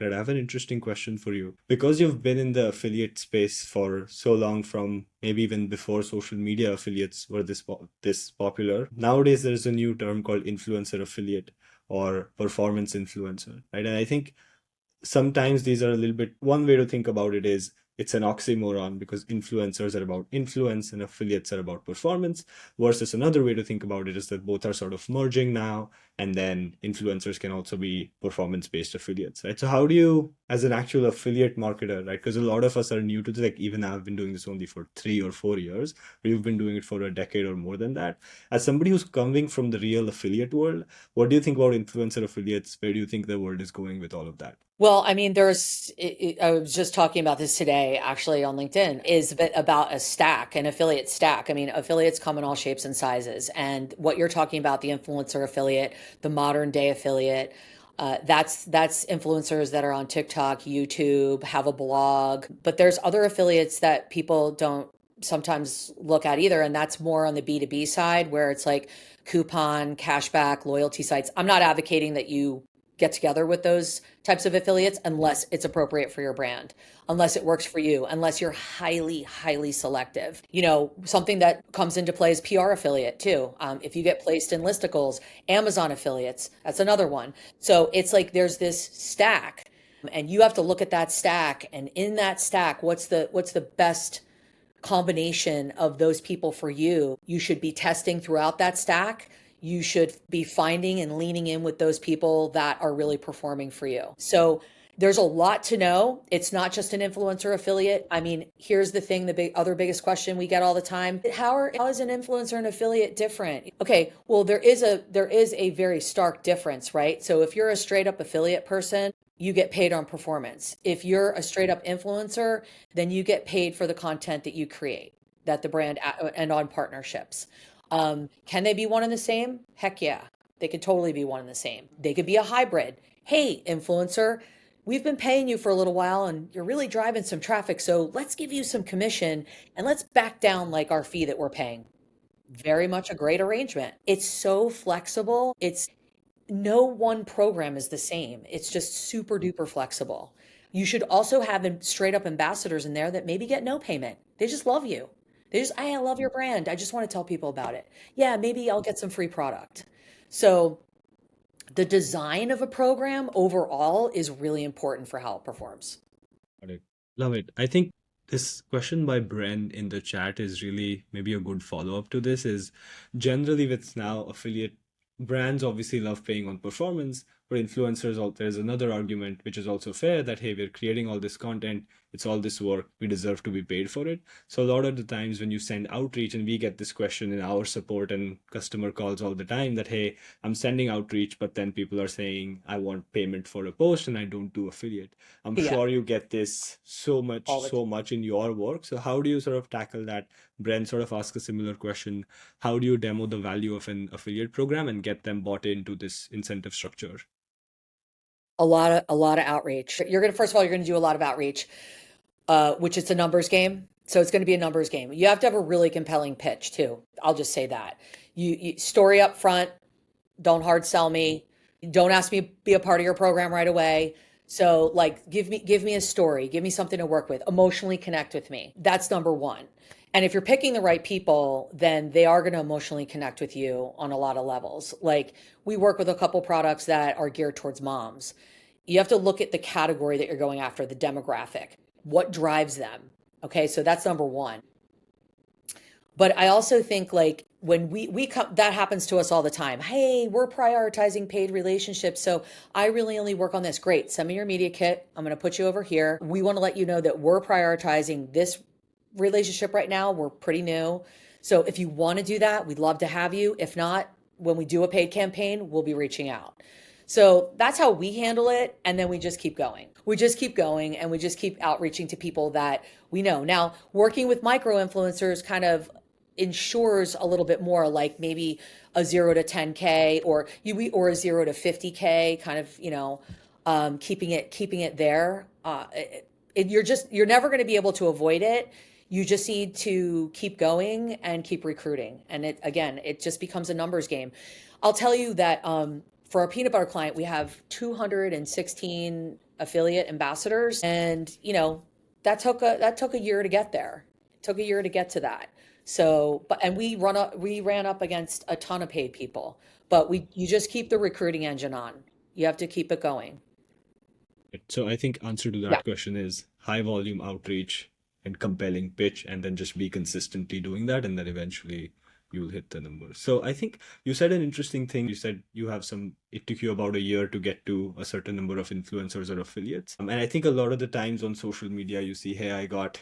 Right, I have an interesting question for you. Because you've been in the affiliate space for so long, from maybe even before social media affiliates were this popular. Nowadays, there's a new term called influencer affiliate or performance influencer, right? And I think sometimes these are a little bit, one way to think about it is it's an oxymoron because influencers are about influence and affiliates are about performance, versus another way to think about it is that both are sort of merging now, and then influencers can also be performance based affiliates, right? So how do you, as an actual affiliate marketer, right, because a lot of us are new to this, like even I've been doing this only for 3 or 4 years, but you've been doing it for a decade or more than that, as somebody who's coming from the real affiliate world, what do you think about influencer affiliates? Where do you think the world is going with all of that? Well, I mean, I was just talking about this today, actually, on LinkedIn, is about a stack, an affiliate stack. I mean, affiliates come in all shapes and sizes. And what you're talking about, the influencer affiliate, the modern day affiliate, that's influencers that are on TikTok, YouTube, have a blog. But there's other affiliates that people don't sometimes look at either. And that's more on the B2B side, where it's like coupon, cashback, loyalty sites. I'm not advocating that you get together with those types of affiliates unless it's appropriate for your brand, unless it works for you, unless you're highly, highly selective. Something that comes into play is PR affiliate too. If you get placed in listicles, Amazon affiliates, that's another one. So it's like there's this stack, and you have to look at that stack, and in that stack, what's the best combination of those people for you. You should be testing throughout that stack. You should be finding and leaning in with those people that are really performing for you. So there's a lot to know. It's not just an influencer affiliate. I mean, here's the thing, the biggest question we get all the time. How is an influencer and affiliate different? Okay, well there is a very stark difference, right? So if you're a straight up affiliate person, you get paid on performance. If you're a straight up influencer, then you get paid for the content that you create, that the brand and on partnerships. Can they be one and the same? Heck yeah. They could totally be one and the same. They could be a hybrid. Hey, influencer, we've been paying you for a little while and you're really driving some traffic. So let's give you some commission and let's back down like our fee that we're paying. Very much a great arrangement. It's so flexible. It's no one program is the same. It's just super duper flexible. You should also have straight up ambassadors in there that maybe get no payment. They just love you. I love your brand. I just want to tell people about it. Yeah, maybe I'll get some free product. So the design of a program overall is really important for how it performs. Got it. Love it. I think this question by Bren in the chat is really maybe a good follow-up to this is generally with now affiliate brands obviously love paying on performance, but influencers, there's another argument which is also fair that, hey, we're creating all this content, it's all this work, we deserve to be paid for it. So a lot of the times when you send outreach, and we get this question in our support and customer calls all the time that, hey, I'm sending outreach, but then people are saying I want payment for a post and I don't do affiliate. I'm Yeah, sure you get this so much, all the so time. much in your work. So how do you sort of tackle that? Brent sort of asked a similar question. How do you demo the value of an affiliate program and get them bought into this incentive structure? A lot of outreach. First of all, you're gonna do a lot of outreach, which it's a numbers game. So it's going to be a numbers game. You have to have a really compelling pitch too. I'll just say that. You story up front. Don't hard sell me. Don't ask me to be a part of your program right away. So like give me a story, give me something to work with, emotionally connect with me. That's number one. And if you're picking the right people, then they are going to emotionally connect with you on a lot of levels. Like we work with a couple products that are geared towards moms. You have to look at the category that you're going after, the demographic. What drives them? Okay, so that's number one. But I also think like when we come, that happens to us all the time. Hey, we're prioritizing paid relationships, so I really only work on this. Great, send me your media kit. I'm going to put you over here. We want to let you know that we're prioritizing this relationship right now. We're pretty new, so if you want to do that, we'd love to have you. If not, when we do a paid campaign, we'll be reaching out. So that's how we handle it. And then we just keep going. We just keep going and we just keep outreaching to people that we know. Now, working with micro influencers kind of ensures a little bit more, like maybe a 0 to 10K or a 0 to 50K kind of, keeping it there. You're never going to be able to avoid it. You just need to keep going and keep recruiting. And it just becomes a numbers game. I'll tell you that for our peanut butter client, we have 216 affiliate ambassadors. And, that took a year to get there. It took a year to get to that. So, but and we ran up against a ton of paid people. But you just keep the recruiting engine on. You have to keep it going. So I think answer to Yeah. that question is high volume outreach and compelling pitch, and then just be consistently doing that, and then eventually you'll hit the numbers. So I think you said an interesting thing. You said it took you about a year to get to a certain number of influencers or affiliates. And I think a lot of the times on social media, you see, hey, I got,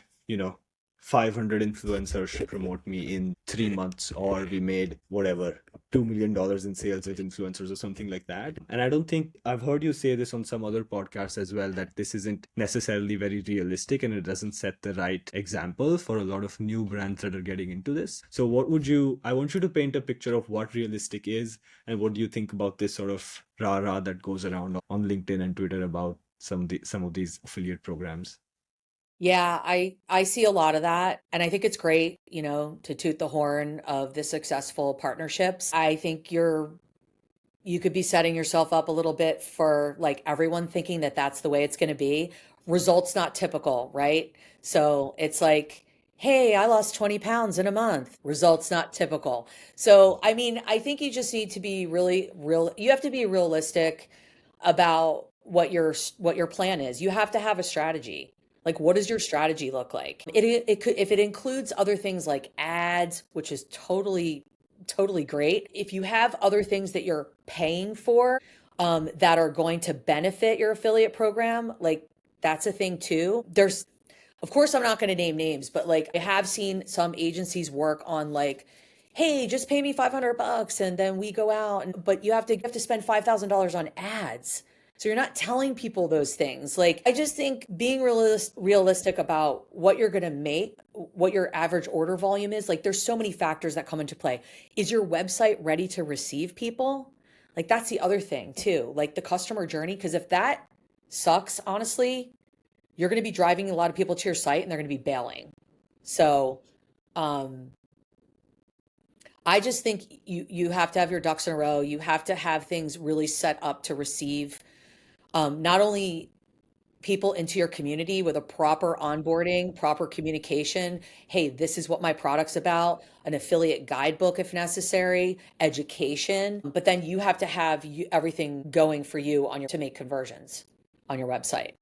500 influencers to promote me in 3 months, or we made whatever, $2 million in sales with influencers or something like that. And I don't think I've heard you say this on some other podcasts as well, that this isn't necessarily very realistic and it doesn't set the right example for a lot of new brands that are getting into this. So I want you to paint a picture of what realistic is, and what do you think about this sort of rah-rah that goes around on LinkedIn and Twitter about some of these affiliate programs? Yeah, I see a lot of that, and I think it's great, to toot the horn of the successful partnerships. I think you could be setting yourself up a little bit for like everyone thinking that that's the way it's going to be. Results not typical, right? So it's like, hey, I lost 20 pounds in a month. Results not typical. So, I mean, I think you just need to be really real. You have to be realistic about what your plan is. You have to have a strategy. Like, what does your strategy look like? It could, if it includes other things like ads, which is totally great. If you have other things that you're paying for, that are going to benefit your affiliate program, like that's a thing too. Of course, I'm not going to name names, but like I have seen some agencies work on like, hey, just pay me $500 and then we go out, but you have to spend $5,000 on ads. So you're not telling people those things. Like, I just think being realistic about what you're going to make, what your average order volume is, like there's so many factors that come into play. Is your website ready to receive people? Like that's the other thing too, like the customer journey. Because if that sucks, honestly, you're going to be driving a lot of people to your site and they're going to be bailing. So, um, I just think you have to have your ducks in a row. You have to have things really set up to receive, not only people into your community with a proper onboarding, proper communication. Hey, this is what my product's about, an affiliate guidebook if necessary, education. But then you have to have everything going for you to make conversions on your website.